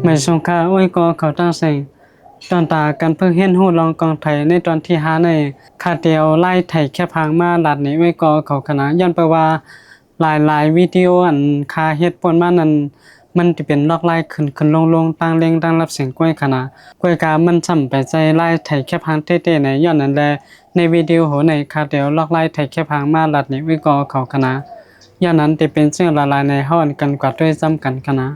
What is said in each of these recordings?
ไม่สงค่าอ้อยก็เขาตั้งเสียงตอนตากันเพิ่งเห็นหูลองกองไทยในตอนที่หาในคาเดียวไล่ไทยแค่พังมาลัดนี้ไว้ก็เขาคณะย้อนไปว่าหลายวิดีโออันคาเฮ็ดปนมานั้นมันจะเป็นลอกไล่ขึ้นลงตั้งเร่งตั้งรับเสียงกล้วยคณะกล้วยกามันซ้ำไปใจไล่ไทยแค่พังเต้ๆในย้อนนั้นแลในวิดีโอโหในคาเดียวลอกไล่ไทยแค่พังมาลัดนี้ไว้ก็เขาคณะย้อนนั้นจะเป็นเรื่องละลายในห้อนกันกว่าด้วยซ้ำกันคณะ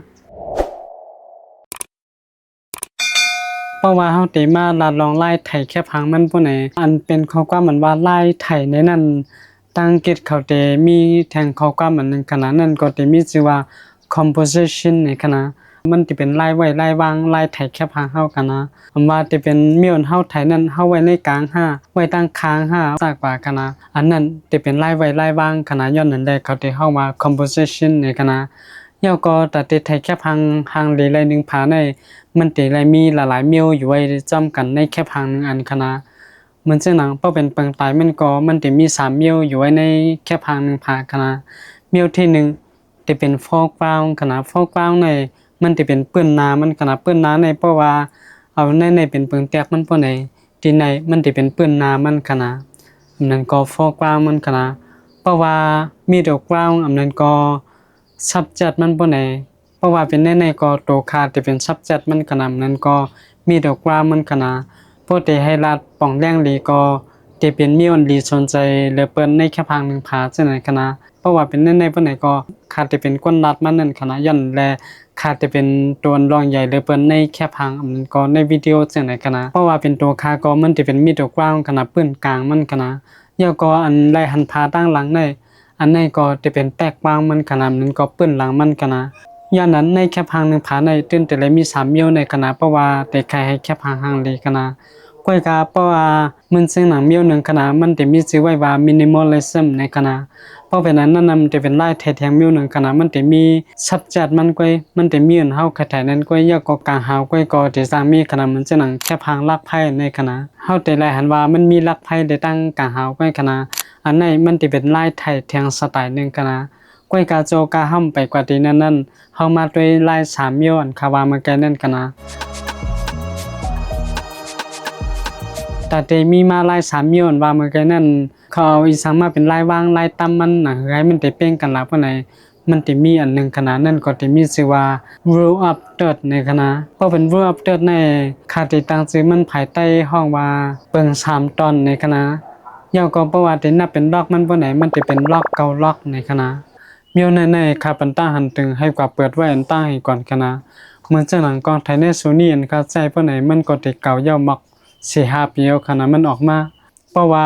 เพราะว่าเฮาติมาลัดลองไล่ไถแค่พังมันผู้ไหนอันเป็นข้อความเหมือนว่าไล่ไถในนั้นตั้งกิจเขาเตมีแทงข้อความเหมือนนึงขณะนั้นก็ติมีชื่อว่า composition ในคณะมันสิเป็นไล่ไว้ไล่วางไล่ไถแค่พังเฮากันนะว่าสิเป็นมีอนเฮาไถนั้นเฮาไว้ในกลางห้าไว้ตั้งค้างห้าซากกว่ากันนะอันนั้นสิเป็นไล่ไว้ไล่วางขณะย้อนนั้นได้เขาติเฮาว่า composition ในคณะยอก็ตัดติดไทยแค่พังหางเลยหนึ่งผาในมันติเลยมีหลายๆเมียวอยู่ไว้จำกันในแค่พังหนึ่งอันคณะมันซึ่งหนังเป้าเป็นเปิงตายมันก็มันติมี3เมียวอยู่ไว้ในแค่พังหนึ่งผาคณะเมียวที่1จะเป็นฟอกเปล่าคณะฟอกเปล่าในมันจะเป็นเปื้อนน้ำมันคณะเปื้อนน้ำในเพราะว่าเอาในเป็นเปิงแตกมันเพราะในที่ในมันจะเป็นเปื้อนน้ำมันคณะอันนั้นก็ฟอกเปล่ามันคณะเพราะว่ามีดอกเปล่าอันนั้นก็subject มันบ่ไหนเพราะว่าเป็นในก็โตคาที่เป็น subject มันขนาดนั้นก็มีดอกว่ามันขนาดพวกที่ให้รัดป่องแรงลีก็ที่เป็นมีอนลีสนใจเหลือเปิ้นในแค่พังหนึ่งผาจังได๋คณะเพราะว่าเป็นในบ่ไหนก็คาดที่เป็นก้นรัดมันนั่นคณะย่อนและคาดที่เป็นตัวรองใหญ่เหลือเปิ้นในแค่พังอันนั้นก็ในวิดีโอจังได๋คณะเพราะว่าเป็นตัวคาก็มันสิเป็นมีดอกว่าขนาดปื้นกลางมันคณะย่อก็อันไล่หันพาตั้งหลังในอันนี้ก็จะเป็นแตกวางมันขนาดนั้นก็ปื้นหลังมันขนาดย้อนนั้นในแค่พังหนึ่งผาในตื่นแต่เลยมี3เมียวในขนาดเพราะว่าแต่ใครให้แค่พังห่างเลยขนาดก้อยกาเพราะว่ามันซึ่งหนังเมียวหนึ่งขนาดมันจะมีชื่อไว้ว่า minimalism ในขนาดเพราะเป็นนั้นนั่นมันจะเป็นไล่แท้ๆเมียวหนึ่งขนาดมันจะมี subject มันก้อยมันจะมีอันเฮาคาถานั้นก้อยยากก็กลางหาวก้อยก็จะสร้างมีขนาดมันจะหนังแค่พังลักไพ่ในขนาดเฮาแต่ไล่หันว่ามันมีลักไพ่ได้ตั้งกลางหาวก้อยขนาดอันไหนมันจะเป็นไล่ไทยแทงสไตล์หนึ่งกันนะก้อยกาโจกาห้ำไปกว่าที่นั่นเฮามาด้วยไล่3เมียวอันคาวามาแกนั่นกันนะแต่เตมีมาไล่3เมียวอันว่ามาแกนั่นเขาเอาอีสังมาเป็นไล่ว่างไล่ตั้มมันนะให้มันได้เป้งกันละเพราะไหนมันจะมีอันหนึ่งขนาดนั่นก็จะมีชื่อว่า rule of third ในคณะเพราะเป็น rule of third ในคาติตั้งชื่อมันภายใต้ห้องว่าเปิง3ตอนในคณะยาวก็เพราะว่าที่นับเป็นล็อกมันบ่ไหนมันจะเป็นล็อกเก่าล็อกในคณะเมียวในคาปันต้าหันตึงให้กว่าเปิดไว้อันต้าให้ก่อนคณะเหมือนจังหลังกองไทยในโซนี่อันเข้าใจบ่ไหนมันก็ติเก่าเย่ามัก4-5 ปีเอาคณะมันออกมาเพราะว่า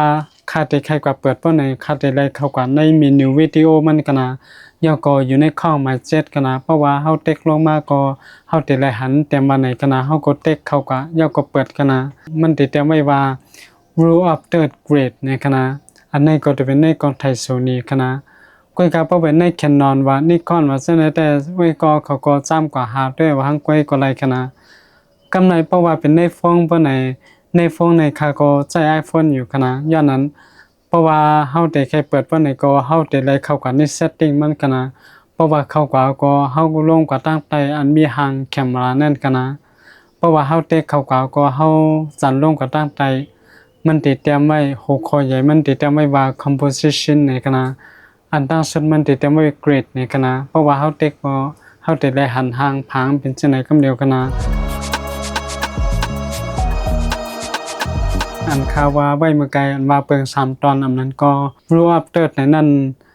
คาติใครกว่าเปิดบ่ไหนคาติไล่เข้ากว่าในเมนูวิดีโอมันคณะยาวก็อยู่ในข้อหมาย7คณะเพราะว่าเฮาเต็กลงมาก็เฮาติไล่หันเต็มว่าไหนคณะเฮาก็เต็กเข้ากว่ายาวก็เปิดคณะมันติเต็มไว้ว่า rule of third grade ในคณะอันนี้ก็จะเป็นในกองไทยโซนีคณะก้อยกาเป้าเป็นในแคนนอนว่านิคอนว่าเส้นแต่ไว้ก็เขาก็จ้ำกว่าหาด้วยว่าหังก้อยก็ไรคณะกำไรเพราะว่าเป็นในฟงเป้าในฟงในคาก็ใช้ iPhone อยู่คณะย้อนนั้นเพราะว่าเฮาได้แค่เปิดเป้าไหนก็เฮาได้ไล่เข้ากับใน setting มันคณะเพราะว่าเข้ากว่าก็เฮาลงกว่าตั้งไปอันมีหางแคมรานั่นคณะเพราะว่าเฮาเตะเข้ากว่าก็เฮาสั่นลงกว่าตั้งไปมันติดเตรียมไว้หัวข้อใหญ่มันติดเตรียมไว้ว่า composition ในคณะอันตั้งสุดมันติดเตรียมไว้ grade ในคณะเพราะว่าเฮาเตะก็เฮาติดได้หันหางผางเป็นจังได๋คำเดียวคณะอันข่าวว่าไว้เมื่อไกลอันว่าเปิง3ตอนอันนั้นก็รู้อัปเดตในนั้น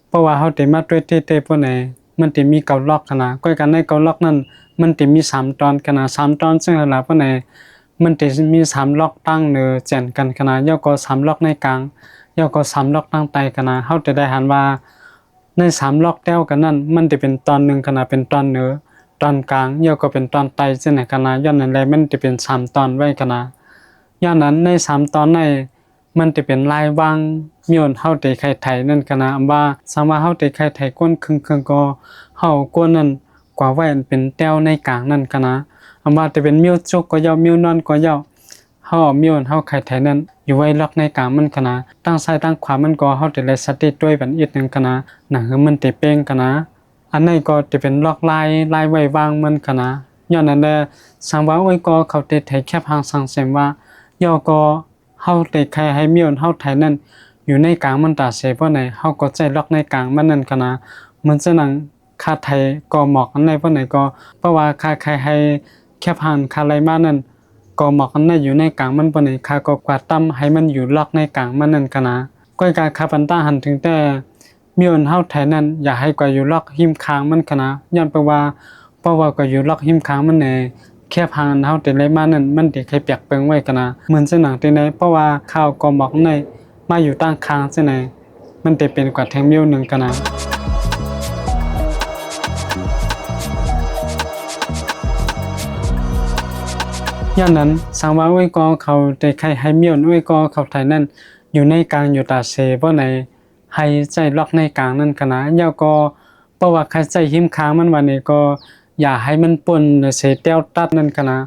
เพราะว่าเฮาติมาด้วยที่เพิ่นน่ะมันติมี9ล็อกคณะก้อยกันใน9ล็อกนั้นมันติมี3ตอนคณะ3ตอนซึ่งหลายๆเพิ่นน่ะมันจะมี3ล็อกตั้งเนอแจนกันคณะย่อก็3ล็อกในกลางย่อก็3ล็อกตั้งใต้คณะเฮาจะได้หันว่าใน3ล็อกแต้วกันนั้นมันจะเป็นตอน1คณะเป็นตอนเหนือตอนกลางย่อก็เป็นตอนใต้ซึ่งในคณะย้อนนั้นแลมันจะเป็น3ตอนไว้คณะย้อนนั้นใน3ตอนในมันจะเป็นลายวางมีอนเฮาได้ไข่ไถนั่นคณะว่าสามารถเฮาได้ไข่ไถก้นครึ่งๆก็เฮาก้นนั้นกว่าไว้เป็นแต้วในกลางนั่นคณะว่าจะเป็นมิวจุกก็ยาวมิวนอนก็ยาวเฮามิวเฮาไข่ไถนั้นอยู่ไว้ล็อกในกลางมันคณะตั้งซ้ายตั้งขวามันก็เฮาจะได้สติด้วยบันอีกนึงคณะนั่นคือมันติเป้งคณะอันนี้ก็จะเป็นล็อกลายไว้วางมันคณะ ย้อนนั้นแลสังว่าไว้ก็เขาเตไทยแค่พังสังเสมว่าย่อก็เฮาเตใครให้มีอนเฮาไทยนั่นอยู่ในกลางมันตาเสบ่ไหนเฮาก็ใจล็อกในกลางมันนั่นก็นะมันจะนังคาไทยก็เหมาะกันในบ่ไหนก็เพราะว่าคาใครให้แค่พังคาไรมานั่นก็เหมาะกันในอยู่ในกลางมันบ่ไหนคาก็กวาดตั้มให้มันอยู่ล็อกในกลางมันนั่นก็นะก้อยกาคาปันตาหันถึงแต่มีอนเฮาไทยนั่นอย่าให้กว่าอยู่ล็อกหิมค้างมันก็นะย้อนเพราะว่าก็อยู่ล็อกหิมค้างมันในแค่พังเฮาแต่ไรมานั่นมันสิให้เปียกเปิงไว้ก็นะเหมือนสนังที่ไหนเพราะว่าข้าวก็เหมาะในมาอยู่ตั้งค้างซะไหนมันจะเป็นกว่าแทงมิวนึงก็นะย่านนั้นสังว่าไว้ก็เขาได้ใครให้มีอนไว้ก็เขาไทยนั่นอยู่ในกลางอยู่ตาเสบ่ไหนให้ใจล็อกในกลางนั่นก็นะย่อก็เพราะว่าใครใจหิมค้างมันวันนี้ก็อย่าให้มันป่นเสแต้วตัดนั่นก็นะ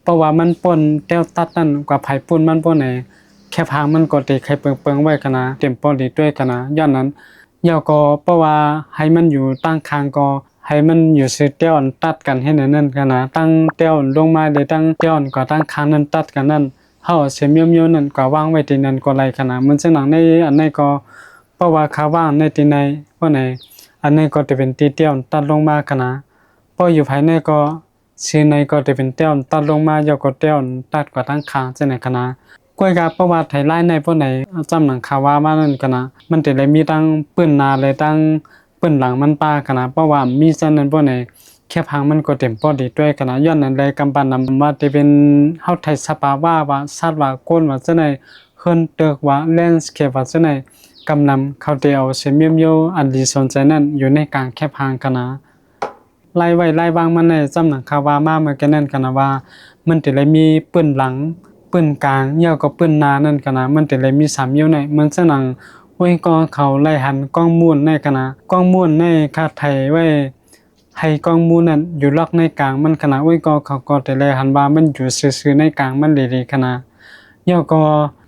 เพราะว่ามันป่นแต้วตัดนั่นกว่าไผป่นมันบ่ไหนแค่พางมันก็ได้ใครเปิงๆไว้ก็นะเต็มปอดีด้วยก็นะย้อนนั้นย่อก็เพราะว่าให้มันอยู่ตั้งคางก็ให้มันอยู่ซื้อเต้วตัดกันให้นั่นก็นะตั้งเต้วลงมาได้ตั้งเต้วก็ตั้งคางนั้นตัดกันนั่นเฮาเสมียวๆนั่นก็วางไว้ที่นั่นก็ไรก็นะมันจะหนังในอันไหนก็เพราะว่าเขาว่างในที่ไหนบ่ไหนอันนี้ก็จะเป็นตีเต้วตัดลงมาก็นะพออยู่ภายในก็ซื้อในก็จะเป็นเต้วตัดลงมาย่อก็เต้วตัดกว่าตั้งคางจังได๋ก็นะกวยกาประวัติไทยไล่ในพวกไหนจำหนังข่าวว่ามานั่นก็นะมันจะได้มีตั้งปืนหน้าเลยตั้งปืนหลังมันปาก็นะเพราะว่ามีซันนั้นพวกไหนแค่พังมันก็เต็มปอดีด้วยก็นะย้อนนั้นเลยกำปั้นนำว่าจะเป็นเฮาไทยสภาวะว่าสัตว์ว่าก้นว่าจังได๋เฮิรนเตึกว่าแลนด์สเคปว่าจังได๋กำนำเขาได้เอาเสมียมอันดีสนใจนั้นอยู่ในกลางแค่พังก็นะไล่ไว้ไล่วางมันในจำหนังข่าวว่ามาเมื่อกี้นั่นก็นะว่ามันจะได้มีปืนหลังปืนกลางเหี่ยวกับปืนหน้านั่นก็นะมันจะได้มี3อยู่ในมันจะหนังไว้ก็เขาไล่หันกล้องมูลในก็นะกล้องมูลในคาไทยไว้ให้กล้องมูลนั้นอยู่ล็อกในกลางมันขนาดไว้ก็เขาก็จะไล่หันว่ามันอยู่ซื่อๆในกลางมันดีๆขนาดเหี่ยวก็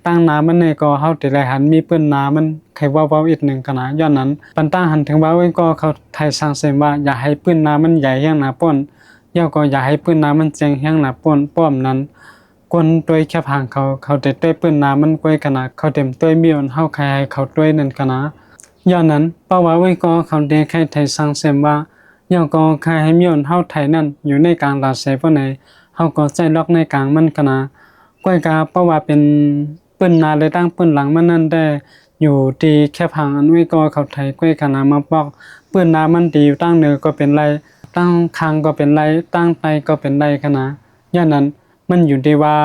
ตั้งน้ำมันในก็เฮาจะไล่หันมีปืนหน้ามันใครว่าเว้าอีกนึงขนาดย้อนนั้นปันตั้งหันถึงว่าไว้ก็เขาไทยสร้างเสริมว่าอย่าให้ปืนหน้ามันใหญ่แฮงหน้าป้นเหี่ยวก็อย่าให้ปืนหน้ามันแจ้งแฮงหน้าป้นป้อมนั้นคนด้วยแค่พางเขาได้ด้วยปืนหน้ามันก้อยขนาดเขาเต็มด้วยมีอนเฮาใครให้เขาด้วยนั่นขนาดย้อนนั้นเพราะว่าไว้ก็เขาได้ใครไทยสร้างเสริมว่าเหี่ยวก็ใครให้มีอนเฮาไทยนั่นอยู่ในกลางราเสบ่ไหนเฮาก็ใจล็อกในกลางมันขนาดก้อยกาเพราะว่าเป็นปืนหน้าเลยตั้งปืนหลังมันนั่นได้อยู่ที่แค่พังอันไว้ก็เขาไทยก้อยขนาดมาบอกปืนหน้ามันดีอยู่ตั้งเหนือก็เป็นไรตั้งคางก็เป็นไรตั้งไตก็เป็นไรขนาดย้อนนั้นมันอยู่ที่ว่า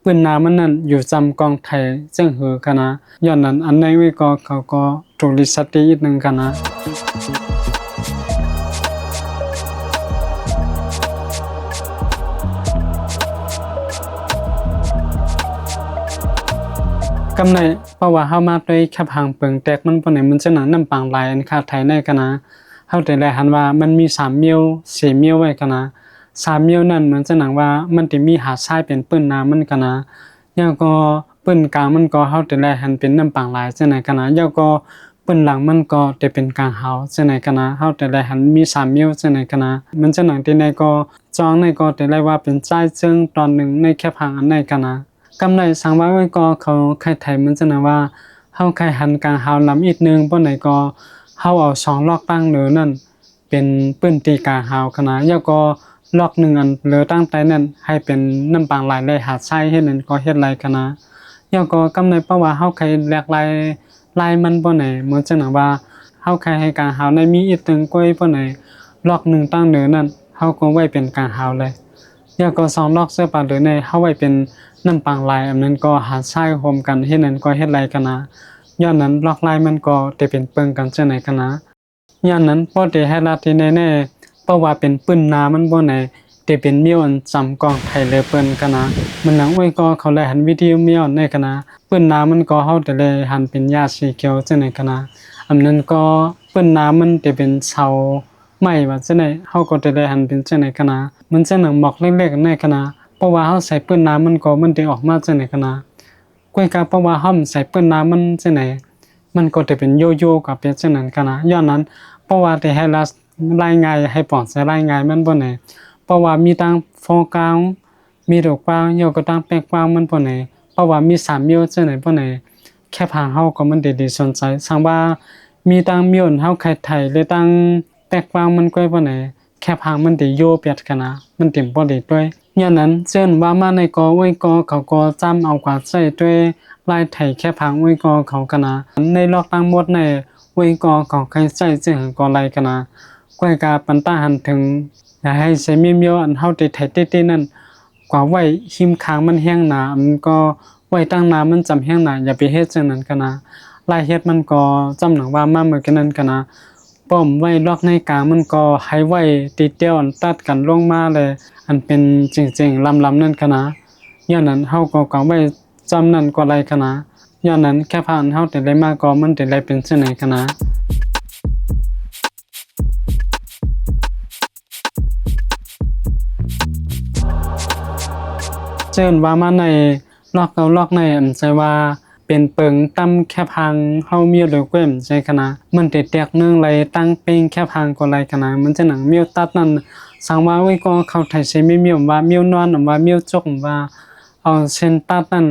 ปืนหน้ามันนั่นอยู่จำกองไทยจึงหือขนาดย้อนนั้นอันในไว้ก็เขาก็ถูกลิสติอีกนึงขนาดกำในเพราะว่าเฮามาด้วยแค่พังเปิงแตกมันบ่ไหนมันจะหนังน้ำปางลายอันคาไทยในก็นะเฮาได้แลหันว่ามันมี3มิ้ว4มิ้วไว้ก็นะ3มิ้วนั่นมันจะหนังว่ามันสิมีหาดทรายเป็นปื้นน้ำมันก็นะแล้วก็ปื้นกลางมันก็เฮาได้แลหันเป็นน้ำปางลายจังได๋ก็นะแล้วก็ปื้นหลังมันก็จะเป็นกลางเฮาจังได๋ก็นะเฮาได้แลหันมี3มิ้วจังได๋ก็นะมันจะหนังที่ในก็จองในก็ได้แลว่าเป็นใจจึงตอนหนึ่งในแค่พังอันในก็นะกำไรสังว่าไว้ก็เขาใครไทยมันจะนะว่าเฮาใครหันกลางเฮานำอีกนึงบ่ไหนก็เฮาเอา2ล็อกตั้งเหลือนั่นเป็นปื้นตีกลางเฮาคณะแล้วก็ล็อก1อันเหลือตั้งใต้นั่นให้เป็นน้ำปางลายได้หาดทรายเฮ็ดนั่นก็เฮ็ดไรคณะแล้วก็กำไรเพราะว่าเฮาใครแหลกลายมันบ่ไหนเหมือนจะนะว่าเฮาใครให้กลางเฮาในมีอีกนึงก้อยบ่ไหนล็อก1ตั้งเหลือนั่นเฮาก็ไว้เป็นกลางเฮาเลยแล้วก็2ล็อกเสื้อปลาเหลือในเฮาไว้เป็นน้ำปางลายอันนั้นก็หาดทรายโฮมกันเฮ็ดนั้นก็เฮ็ดไรกันนะย้อนนั้นล็อกลายมันก็ได้เป็นเปิงกันจังได๋กันนะย้อนนั้นบ่ได้ให้รัดที่แน่ๆเพราะว่าเป็นปื้นนามันบ่ไหนได้เป็นมีอันจำกองไทยเลยเปิ้นกันนะมันหนังไว้ก็เขาได้หันวิดีโอมีอันในกันนะปื้นนามันก็เฮาได้เลยหันเป็นยาสีเขียวจังได๋กันนะอันนั้นก็ปื้นนามันได้เป็นเสาไม้ว่าจังได๋เฮาก็ได้หันเป็นจังได๋กันนะมันจะหนังหมอกเล็กๆในกันนะเพราะว่าเฮาใส่ปื้นน้ำมันก็มันได้ออกมาจังได๋กันนะก้อยกาเพราะว่าเฮาใส่ปื้นน้ำมันจังได๋มันก็จะเป็นโยโย่กับเป็นจังนั้นกันนะย้อนนั้นเพราะว่าได้ให้รายงานให้ปอนใส่รายงานมันบ่ไหน เพราะว่ามีตั้งโฟกาวมีดอกกวางยอก็ตั้งแปลกกวางมันปานไหนเพราะว่ามี3มิ้วจังไหนปานไหนแค่พางเฮาก็มันดีๆสนใจสังว่ามีตั้งมิ้วเฮาไข่ไทยเลยตั้งแปลกกวางมันก้อยปานไหนแค่พางมันได้โยเปียดกันนะมันเต็มบ่ได้ด้วยอย่างนั้นเช่นว่ามาในกอไว้กอเขาก็จำเอากว่าใส่ด้วยลายไทยแค่พางไว้กอเขากันนะในลอกตั้งหมดในไว้กอของใครใส่จึงก็ไล่กันนะก้อยกาปันตาหันถึงอย่าให้ใช้มีเมียวอันเฮาได้ไทยติๆนั่นกว่าไว้หิมค้างมันแห้งหนามันก็ไว้ตั้งน้ำมันจำแห้งหนาอย่าไปเฮ็ดจังนั้นกันนะลายเฮ็ดมันก็จำหนังว่ามาเหมือนกันนั้นกันนะป้อมไว้ลอกในกลางมันก็ให้ไว้ติดเดียวอันตัดกันลงมาเลยอันเป็นจริงๆลำนั่นกันนะย้อนนั้นเฮาก็ไว้จำนั่นก็ไรกันนะย้อนนั้นแค่ผ่านเฮาแต่ได้มาก็มันได้ไรเป็นจังไหนกันนะเชิญว่ามาในลอกเกาลอกในอันใช่ว่าเป็นเปิงตั้มแค่พังเฮามีหรือเก้มใช่คณะมันติดแตกนึงไรตั้งเป็นแค่พังก็ไรคณะมันจะหนังเมียวตัดนั่นสังว่าไว้ก็เข้าไทยใช้ไม่มีว่าเมียวนอนว่าเมียวจกว่าเอาเส้นตัดนั่น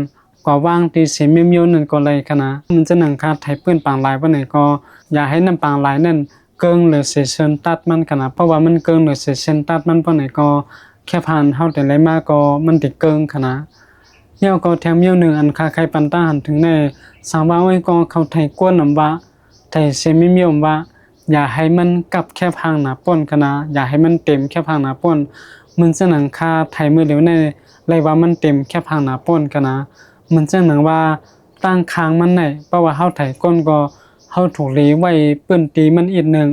กว่าว่างที่ใช้ไม่มีนั่นก็ไรคณะมันจะหนังคาไทยเปื้อนปางลายว่าไหนก็อย่าให้น้ำปางลายนั่นเกิงหรือเส้นตัดมันคณะเพราะว่ามันเกิงหรือเส้นตัดมันว่าไหนก็แค่ผ่านเฮาแต่ไรมาก็มันติดเกิงคณะเหี่ยวก็แถมเหี่ยวหนึ่งอันคาใครปันตาหันถึงในสาวว่าไว้ก็เขาไทยกวนนำว่าไทยเซมิเมียมว่าอย่าให้มันกลับแค่พังหนาป้นกันนะอย่าให้มันเต็มแค่พังหนาป้นมันจะหนังคาไทยมือเดียวในเลยว่ามันเต็มแค่พังหนาป้นกันนะมันจะหนังว่าตั้งค้างมันไหนเพราะว่าเฮาไทยก้นก็เฮาถูกลีไว้เปิ้นตีมันอีกนึง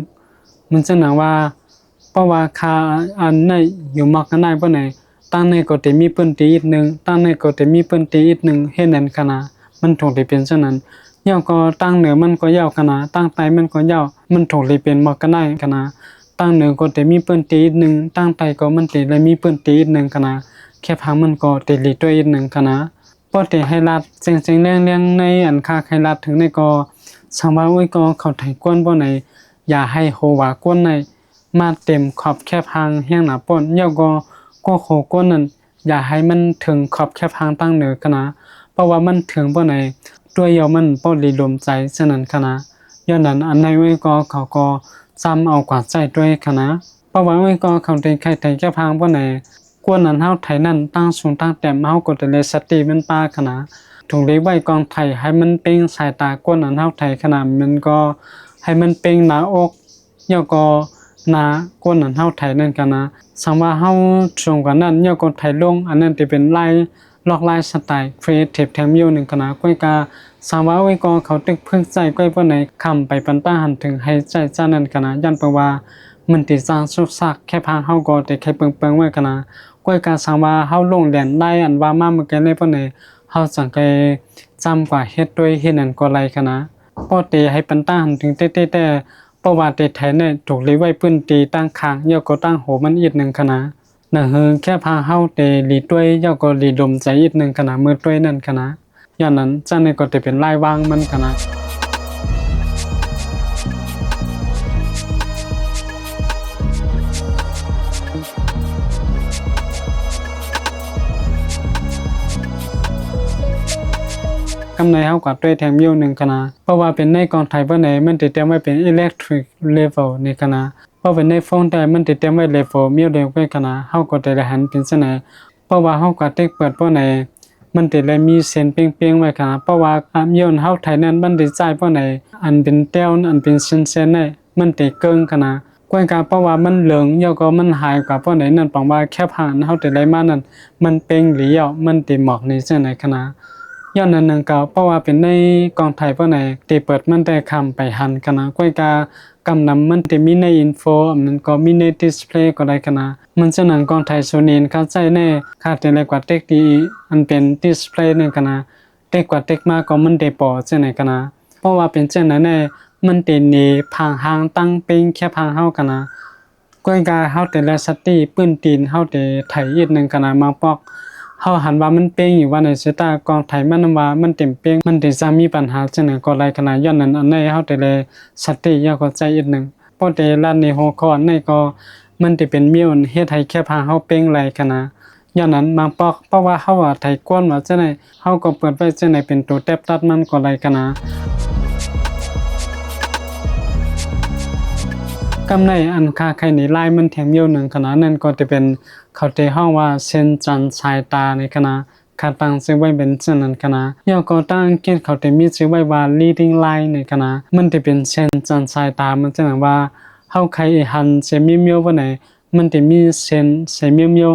มันจะหนังว่าเพราะว่าคาอันไหนอยู่มักกันได้ปะไหนตั้งในก็จะมีเปิ้นตีอีกนึงตั้งในก็จะมีเปิ้นตีอีกนึงเฮ็ดนั่นกันนะมันถูกได้เป็นเช่นนั้นยาวก็ตั้งเหนือมันก็ยาวกันนะตั้งใต้มันก็ยาวมันถูกได้เป็นมักกันได้กันนะตั้งเหนือก็จะมีเปิ้นตีอีกนึงตั้งใต้ก็มันติเลยมีเปิ้นตีอีกนึงกันนะแค่พังมันก็ติลีตัวอีกนึงกันนะพอได้ให้รัดเสียงๆแรงๆในอันคาให้รัดถึงในก็สังว่าไว้ก็เขาไถกวนบ่ไหนอย่าให้โหว่ากวนในมาเต็มขอบแคบหางแห้งหนาป่นเยาก็โคก้นนั่นอย่าให้มันถึงขอบแคบหางตั้งเหนือกันนะเพราะว่ามันถึงบ่ไหนด้วยเยามันบ่ลีลมใจฉะนั้นกันนะย้อนนั้นอันในไว้ก็เขาก็จำเอากว่าใจด้วยกันนะเพราะว่าไว้ก็เขาได้ไข่ไถแคบหางบ่ไหนกวนนั้นเฮาไถนั่นตั้งสูงตั้งแต้มเฮาก็ได้เลยสติมันปากันนะถูกเลี้ยไว้กองไถให้มันเป็นสายตากวนนั้นเฮาไถขนาดมันก็ให้มันเป็นหน้าอกเยาก็นากวนนั้นเฮาไถนั่นกันนะสังว่าเฮาช่วงกันนั้นเยาก็ไถลงอันนั้นที่เป็นลายลอกลายสไตล์ครีเอทีฟแถมอยู่นึงกันนะก้อยกาสังว่าไว้ก็เขาตึกพึกใจก้อยบ่ไหนคำไปปันตาหันถึงให้ใจจ้านั่นกันนะยันเปว่ามันติสร้างสุสักแค่พางเฮาก็แต่แค่เปิงๆไว้กันนะก้อยกาสังว่าเฮาลงแดนได้อันว่ามาเมื่อกี้เลยบ่ไหนเฮาสังเกจำกว่าเฮ็ดด้วยเฮ็ดนั่นก็ไรกันนะปอเตให้ปันตาหันถึงเต้แต่ประวัติไทยเนี่ยถูกลีไว้พื้นตีตั้งคางเยาก็ตั้งโหมันอีกนึงคณะน่ะเฮอแค่พาเฮาเตลีด้วยเยาก็ลีดมใจอีกนึงคณะมือด้วยนั่นคณะย้อนนั้นจังได๋ก็จะเป็นลายวางมันคณะกำในเฮาก็ด้วยแถมอยู่นึงคณะเพราะว่าเป็นในกองไทยบ่ไหนมันติดเตรียมไว้เป็น electric level นี่คณะเพราะเป็นในโฟนแต่มันติดเตรียมไว้ level มีเดียวกันคณะเฮาก็ได้หันเป็นจังได๋เพราะว่าเฮาก็เต็กเปิดบ่ไหนมันติดเลยมีเส้นเปียงๆไว้คณะเพราะว่าย้อนเฮาไทยนั้นมันได้จ่ายบ่ไหนอันเป็นแต้วอันเป็นเส้นๆได้มันติเกิงคณะกวนกาเพราะว่ามันเหลืองเยาก็มันหายกว่าบ่ไหนนั่นปังว่าแค่ผ่านเฮาได้มานั่นมันเป่งหลียวมันติหมอกนี่จังได๋คณะย้อนนั้นนึงก็เพราะว่าเป็นในกองไทยบ่ไหนที่เปิดมันแต่คำไปหันกันนะก้อยกากำนำมันจะมีในอินโฟอันนั้นก็มีในดิสเพลย์ก็ได้กันนะมันจะหนังกองไทยโซนีนเข้าใจแน่ค่าแต่ละกว่าเทคดีอันเป็นดิสเพลย์นึงกันนะเทคกว่าเทคมาก็มันได้ปอจังไหนกันนะเพราะว่าเป็นจังนั้นแน่มันตินี่พางหางตั้งเป็นแค่พางเฮากันนะก้อยกาเฮาแต่ละสติปื้นตีนเฮาแต่ไถอีกนึงกันนะมาปอกเฮาหันว่ามันเป้งอยู่ว่าในสตากองไทยมันว่ามันเต็มเป้งมันได้จะมีปัญหาจังได๋ก็ไรขนาดย้อนนั้นอันในเฮาได้เลยสติยาก็ใจอีกนึงพอได้ลั่นในหัวข้อในก็ มันจะเป็นเมียวเฮ็ดให้แค่พาเฮาเป้งไหลกันนะอย่างนั้นบางปอกเพราะว่าเฮาไถกวนว่าจังได๋เฮาก็เปิดไว้จังได๋เป็นตัวแตบตัดมันก็ไหลกันนะกำในอันค่าไข่ในลายมันแถมเมียวหนึ่งขนาดนั้นก็จะเป็นเขาเตห้องว่าเส้นจันทร์สายตาในคณะคาตั้งซื้อไว้เป็นเส้นนั้นคณะย่อก็ตั้งเกณฑ์เขาจะมีซื้อไว้ว่า leading line ในคณะมันจะเป็นเส้นจันทร์สายตามันจะหมายว่าเฮาไข่หันเซมิเมียวว่าไหนมันจะมีเส้นเซมิเมียว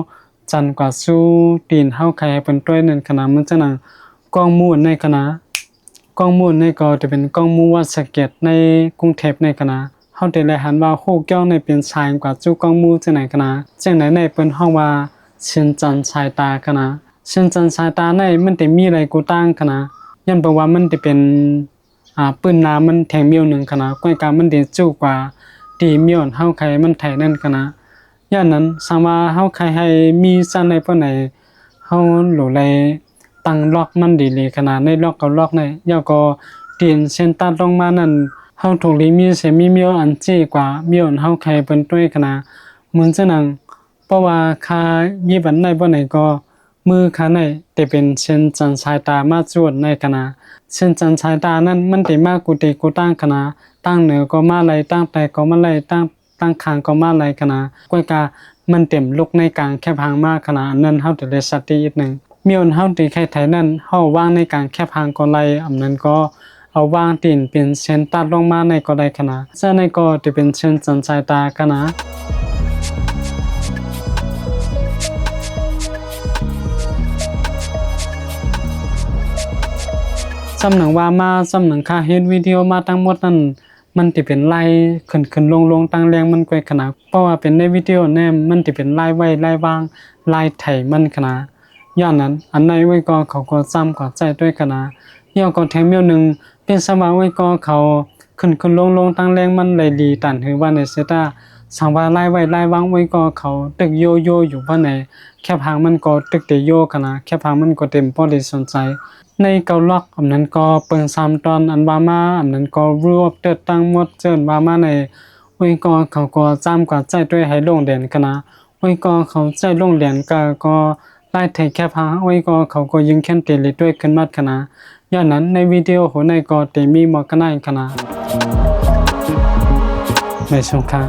จันกว่าสู้ตีนเฮาไข่ให้เป็นตัวนั้นคณะมันจะนั่งกองมูลในคณะกองมูลในก็จะเป็นกองมูลวัดสะเก็ดในกรุงเทพในคณะเฮาได้แลหันว่าฮู้เกี่ยวในเป็นสายกว่าจู่กองมูจังไหนกันนะจังไหนในเปิ้นเฮาว่าเส้นจันทร์สายตากันนะเส้นจันทร์สายตาในมันได้มีอะไรกูตั้งกันนะยันแปลว่ามันได้เป็นปืนน้ำมันแทงเมียวหนึ่งกันนะก้อยกามันได้จู่กว่าตีเมียวเฮาใครมันไถนั่นกันนะย่านนั้นสามารถเฮาใครให้มีซั่นในปานใดเฮาหลูไลตั้งล็อกมันดีเลยขนาดในล็อกกับล็อกในย่อก็ตีนเส้นตัดลงมานั่นเฮาถูกลีมีเสมีเมียวอันจี้กว่าเมียวเฮาใครเปิ้นด้วยขนาดเหมือนจังนั้นเพราะว่าคายีบันในบ่ไหนก็มือขาในแต่เป็นเส้นจันทร์สายตามาจวดในขณะเส้นจันทร์สายตานั้นมันได้มากุติกุตั้งขณะตั้งเหนือก็มาไหลตั้งใต้ก็มาไหลตั้งข้างก็มาไหลขณะก้อยกามันเต็มลุกในกลางแคบหางมากขณะนั้นเฮาจะได้สติอีกนึงเมียวเฮาที่ใครไถนั้นเฮาวางในกลางแคบหางก็ไหลอันนั้นก็เอาวางตีนเป็นเส้นตัดลงมาในก็ได้ขนาดเส้นในก็จะเป็นเส้นจันทร์สายตาขนาดสำหนังว่ามาสำหนังค่าเฮ็ดวิดีโอมาทั้งหมดนั้นมันสิเป็นไล่ขึ้นลงตั้งแรงมันกว่าขนาดเพราะว่าเป็นในวิดีโอแนมมันสิเป็นไล่ไว้ไล่วางไล่ไถมันขนาดย้อนนั้นอันไหนไว้ก็เขาก็ซ้ำก็ใจด้วยขนาดย่อก็แถมเมียวนึงเป็นสมาไว้ก็เขาขึ้นลงตั้งแรงมันเลยดีตันคือว่าในเซตาสังว่าไล่ไว้ไล่วางไว้ก็เขาตึกโยอยู่ว่าไหนแค่พังมันก็ตึกเตโยขนาดแค่พังมันก็เต็มพอได้สนใจในเกาล็อกอันนั้นก็เปิง3ตอนอันว่ามาอันนั้นก็รวบเติดตั้งหมดเจินว่ามาในไว้ก็เขาก็จำกว่าใจด้วยให้ลงเรียนกันนะไว้ก็เขาใจลงเรียนก็ไล่ถึงแค่พังไว้ก็เขาก็ยิงแค่นเตลิด้วยขึ้นมาขนาดย้อนนั้นในวิดีโอหัวในก็เตมีหมอกกันได้ขนาดในช่วงค่ะ